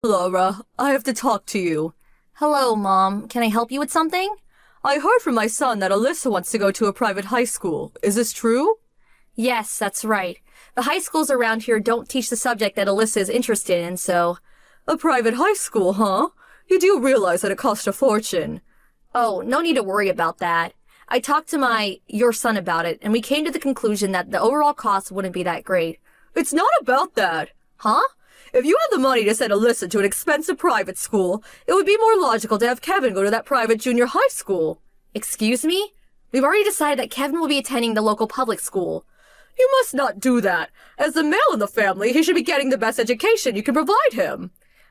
Laura, I have to talk to you. Hello, Mom. Can I help you with something? I heard from my son that Alyssa wants to go to a private high school. Is this true? Yes, that's right. The high schools around here don't teach the subject that Alyssa is interested in, so... A private high school, huh? You do realize that it costs a fortune. Oh, no need to worry about that. I talked to your son about it, and we came to the conclusion that the overall cost wouldn't be that great. It's not about that. Huh? If you had the money to send Alyssa to an expensive private school, it would be more logical to have Kevin go to that private junior high school. Excuse me? We've already decided that Kevin will be attending the local public school. You must not do that. As the male in the family, he should be getting the best education you can provide him.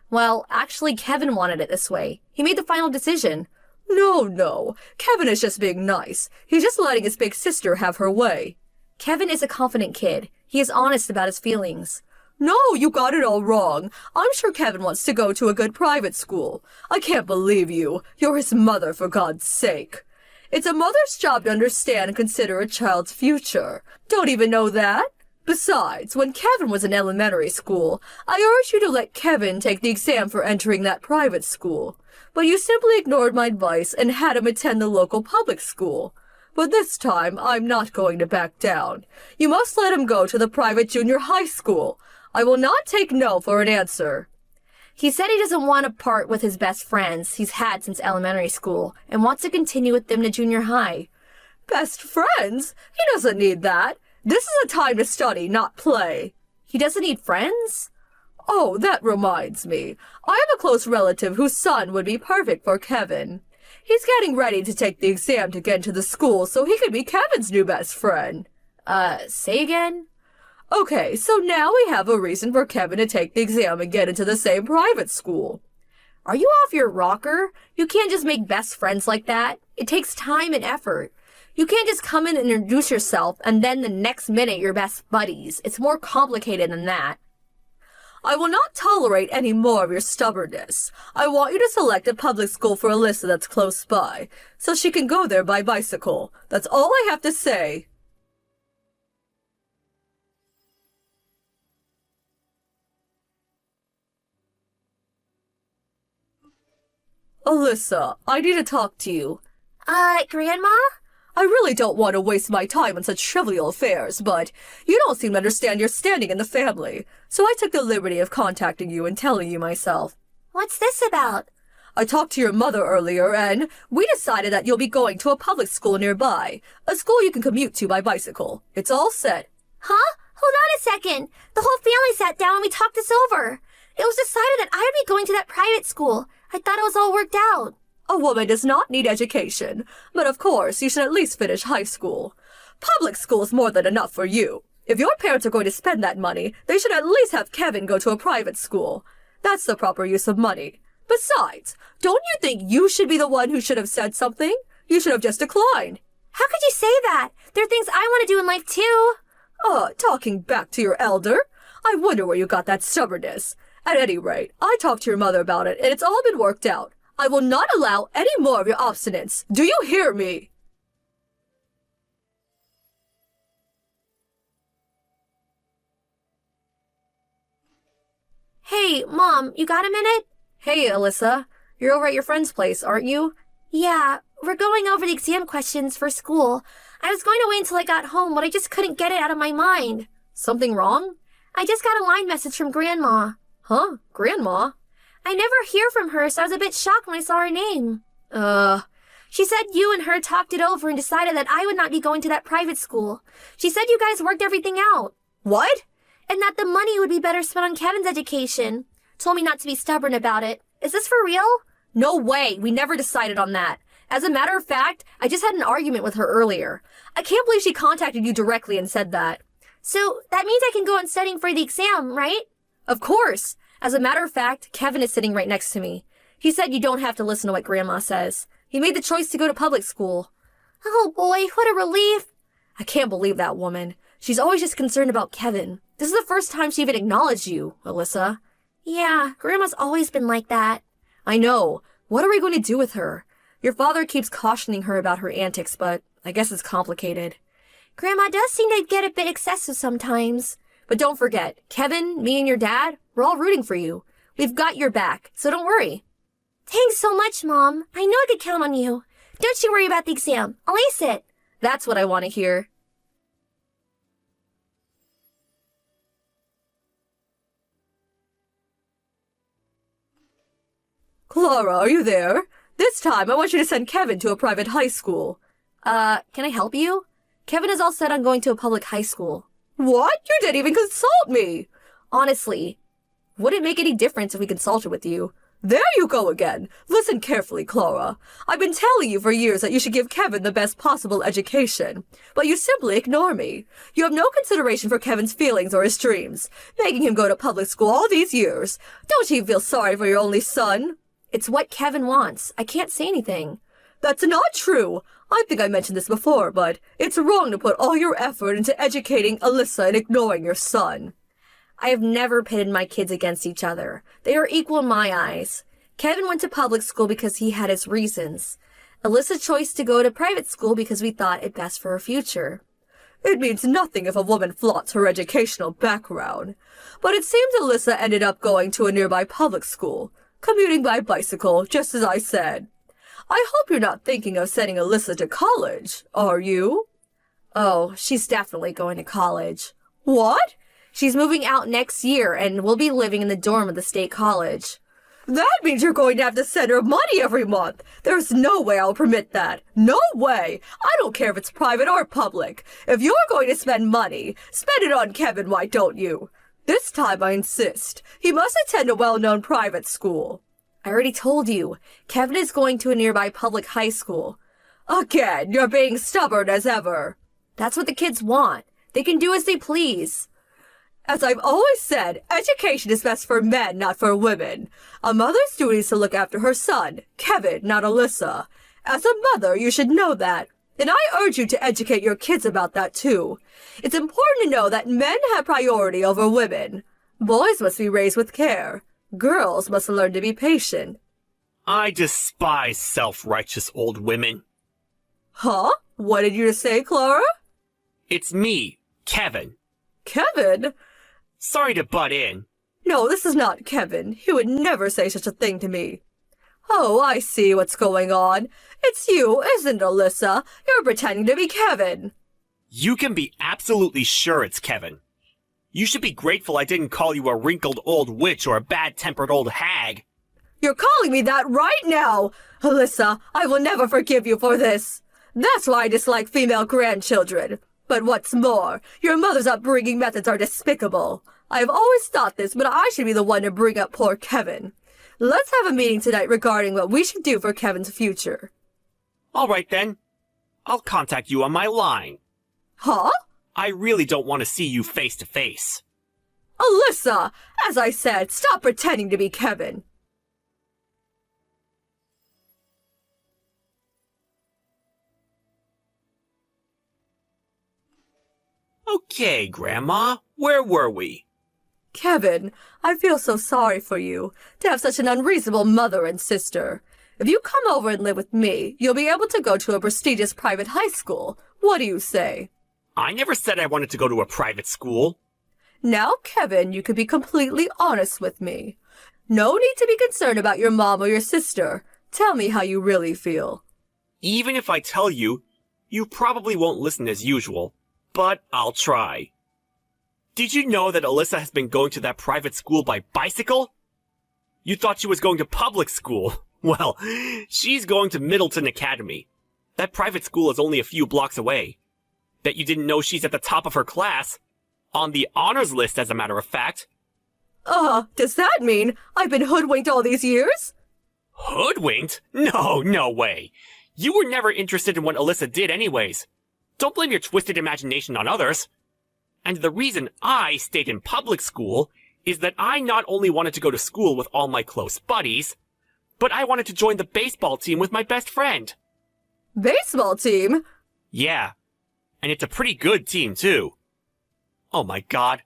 Well, actually, Kevin wanted it this way. He made the final decision. No. Kevin is just being nice. He's just letting his big sister have her way. Kevin is a confident kid. He is honest about his feelings. No, you got it all wrong. I'm sure Kevin wants to go to a good private school. I can't believe you. You're his mother, for God's sake. It's a mother's job to understand and consider a child's future. Don't even know that? Besides, when Kevin was in elementary school, I urged you to let Kevin take the exam for entering that private school. But you simply ignored my advice and had him attend the local public school. But this time, I'm not going to back down. You must let him go to the private junior high school. I will not take no for an answer. He said he doesn't want to part with his best friends he's had since elementary school and wants to continue with them to junior high. Best friends? He doesn't need that. This is a time to study, not play. He doesn't need friends? Oh, that reminds me. I have a close relative whose son would be perfect for Kevin. He's getting ready to take the exam to get into the school so he can be Kevin's new best friend. Say again? Okay, so now we have a reason for Kevin to take the exam and get into the same private school. Are you off your rocker? You can't just make best friends like that. It takes time and effort. You can't just come in and introduce yourself and then the next minute you're best buddies. It's more complicated than that. I will not tolerate any more of your stubbornness. I want you to select a public school for Alyssa that's close by, so she can go there by bicycle. That's all I have to say. Alyssa, I need to talk to you. Grandma? I really don't want to waste my time on such trivial affairs, but you don't seem to understand your standing in the family, so I took the liberty of contacting you and telling you myself. What's this about? I talked to your mother earlier, and we decided that you'll be going to a public school nearby, a school you can commute to by bicycle. It's all set. Huh? Hold on a second. The whole family sat down and we talked this over. It was decided that I would be going to that private school. I thought it was all worked out. A woman does not need education, but of course you should at least finish high school. Public school is more than enough for you. If your parents are going to spend that money, they should at least have Kevin go to a private school. That's the proper use of money. Besides, don't you think you should be the one who should have said something? You should have just declined. How could you say that? There are things I want to do in life too. Talking back to your elder? I wonder where you got that stubbornness. At any rate, I talked to your mother about it, and it's all been worked out. I will not allow any more of your obstinance. Do you hear me? Hey, Mom, you got a minute? Hey, Alyssa. You're over at your friend's place, aren't you? Yeah, we're going over the exam questions for school. I was going to wait until I got home, but I just couldn't get it out of my mind. Something wrong? I just got a line message from Grandma. Huh? Grandma? I never hear from her, so I was a bit shocked when I saw her name. She said you and her talked it over and decided that I would not be going to that private school. She said you guys worked everything out. What? And that the money would be better spent on Kevin's education. Told me not to be stubborn about it. Is this for real? No way. We never decided on that. As a matter of fact, I just had an argument with her earlier. I can't believe she contacted you directly and said that. So that means I can go on studying for the exam, right? Of course. As a matter of fact, Kevin is sitting right next to me. He said you don't have to listen to what Grandma says. He made the choice to go to public school. Oh boy, what a relief. I can't believe that woman. She's always just concerned about Kevin. This is the first time she even acknowledged you, Alyssa. Yeah, Grandma's always been like that. I know. What are we going to do with her? Your father keeps cautioning her about her antics, but I guess it's complicated. Grandma does seem to get a bit excessive sometimes. But don't forget, Kevin, me and your dad, we're all rooting for you. We've got your back, so don't worry. Thanks so much, Mom. I know I could count on you. Don't you worry about the exam. I'll ace it. That's what I want to hear. Clara, are you there? This time, I want you to send Kevin to a private high school. Can I help you? Kevin is all set on going to a public high school. What? You didn't even consult me! Honestly, would it make any difference if we consulted with you? There you go again. Listen carefully, Clara. I've been telling you for years that you should give Kevin the best possible education, but you simply ignore me. You have no consideration for Kevin's feelings or his dreams, making him go to public school all these years. Don't you feel sorry for your only son? It's what Kevin wants. I can't say anything. That's not true. I think I mentioned this before, but it's wrong to put all your effort into educating Alyssa and ignoring your son. I have never pitted my kids against each other. They are equal in my eyes. Kevin went to public school because he had his reasons. Alyssa chose to go to private school because we thought it best for her future. It means nothing if a woman flaunts her educational background. But it seems Alyssa ended up going to a nearby public school, commuting by bicycle, just as I said. I hope you're not thinking of sending Alyssa to college, are you? Oh, she's definitely going to college. What? She's moving out next year and will be living in the dorm of the state college. That means you're going to have to send her money every month. There's no way I'll permit that. No way. I don't care if it's private or public. If you're going to spend money, spend it on Kevin, why don't you? This time I insist. He must attend a well-known private school. I already told you. Kevin is going to a nearby public high school. Again, you're being stubborn as ever. That's what the kids want. They can do as they please. As I've always said, education is best for men, not for women. A mother's duty is to look after her son, Kevin, not Alyssa. As a mother, you should know that. And I urge you to educate your kids about that too. It's important to know that men have priority over women. Boys must be raised with care. Girls must learn to be patient. I despise self-righteous old women. Huh? What did you just say, Clara? It's me, Kevin. Kevin? Sorry to butt in. No, this is not Kevin. He would never say such a thing to me. Oh, I see what's going on. It's you, isn't it, Alyssa? You're pretending to be Kevin. You can be absolutely sure it's Kevin. You should be grateful I didn't call you a wrinkled old witch or a bad-tempered old hag. You're calling me that right now! Alyssa, I will never forgive you for this. That's why I dislike female grandchildren. But what's more, your mother's upbringing methods are despicable. I have always thought this, but I should be the one to bring up poor Kevin. Let's have a meeting tonight regarding what we should do for Kevin's future. All right, then. I'll contact you on my line. Huh? I really don't want to see you face to face. Alyssa, as I said, stop pretending to be Kevin. Okay, Grandma, where were we? Kevin, I feel so sorry for you, to have such an unreasonable mother and sister. If you come over and live with me, you'll be able to go to a prestigious private high school. What do you say? I never said I wanted to go to a private school. Now, Kevin, you can be completely honest with me. No need to be concerned about your mom or your sister. Tell me how you really feel. Even if I tell you, you probably won't listen as usual, but I'll try. Did you know that Alyssa has been going to that private school by bicycle? You thought she was going to public school. Well, she's going to Middleton Academy. That private school is only a few blocks away. Bet you didn't know she's at the top of her class. On the honors list, as a matter of fact. Does that mean I've been hoodwinked all these years? Hoodwinked? No way. You were never interested in what Alyssa did anyways. Don't blame your twisted imagination on others. And the reason I stayed in public school is that I not only wanted to go to school with all my close buddies, but I wanted to join the baseball team with my best friend. Baseball team? Yeah. And it's a pretty good team, too. Oh my god.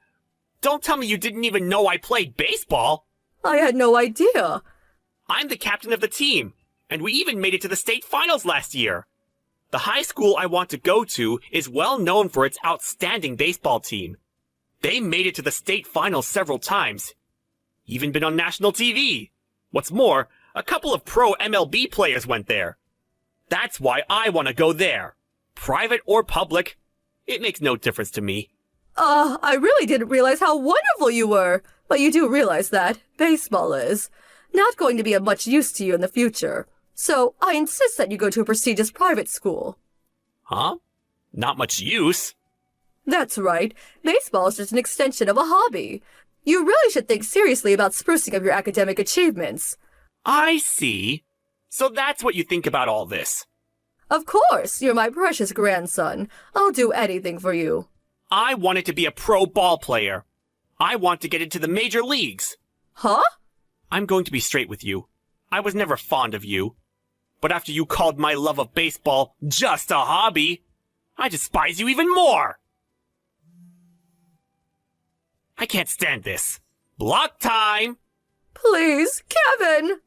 Don't tell me you didn't even know I played baseball! I had no idea. I'm the captain of the team, and we even made it to the state finals last year. The high school I want to go to is well known for its outstanding baseball team. They made it to the state finals several times. Even been on national TV. What's more, a couple of pro MLB players went there. That's why I want to go there. Private or public, it makes no difference to me. I really didn't realize how wonderful you were. But you do realize that baseball is not going to be of much use to you in the future. So I insist that you go to a prestigious private school. Huh? Not much use? That's right. Baseball is just an extension of a hobby. You really should think seriously about sprucing up your academic achievements. I see. So that's what you think about all this. Of course, you're my precious grandson. I'll do anything for you. I wanted to be a pro ball player. I want to get into the major leagues. Huh? I'm going to be straight with you. I was never fond of you. But after you called my love of baseball just a hobby, I despise you even more. I can't stand this. Block time! Please, Kevin!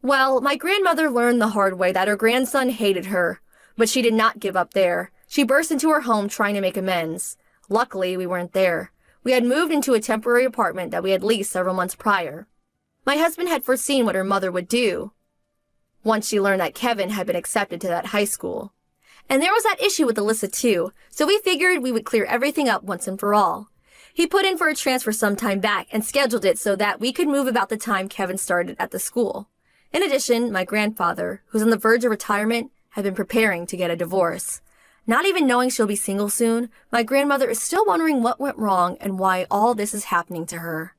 Well, my grandmother learned the hard way that her grandson hated her, but she did not give up there. She burst into her home trying to make amends. Luckily, we weren't there. We had moved into a temporary apartment that we had leased several months prior. My husband had foreseen what her mother would do once she learned that Kevin had been accepted to that high school. And there was that issue with Alyssa too, so we figured we would clear everything up once and for all. He put in for a transfer some time back and scheduled it so that we could move about the time Kevin started at the school. In addition, my grandfather, who's on the verge of retirement, had been preparing to get a divorce. Not even knowing she'll be single soon, my grandmother is still wondering what went wrong and why all this is happening to her.